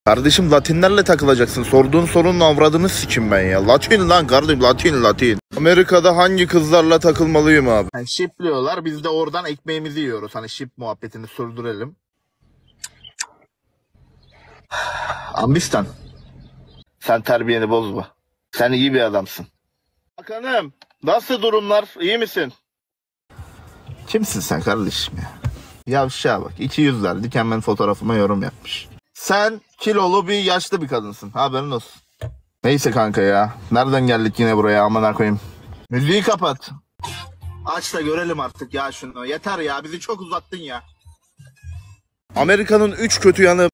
Kardeşim Latinlerle takılacaksın. Sorduğun sorunun avradını sikim ben ya. Latin lan kardeşim, Latin. Amerika'da hangi kızlarla takılmalıyım abi? Yani şipliyorlar, biz de oradan ekmeğimizi yiyoruz. Hani şip muhabbetini sürdürelim. Ambistan. Sen terbiyeni bozma. Sen iyi bir adamsın. Bakanım, nasıl durumlar? İyi misin? Kimsin sen kardeşim ya? Yavşağa bak. 200 verdik, hemen fotoğrafıma yorum yapmış. Sen kilolu bir yaşlı bir kadınsın. Haberin olsun. Neyse kanka ya. Nereden geldik yine buraya, amına koyayım. Müziği kapat. Aç da görelim artık ya şunu. Yeter ya, bizi çok uzattın ya. Amerika'nın 3 kötü yanı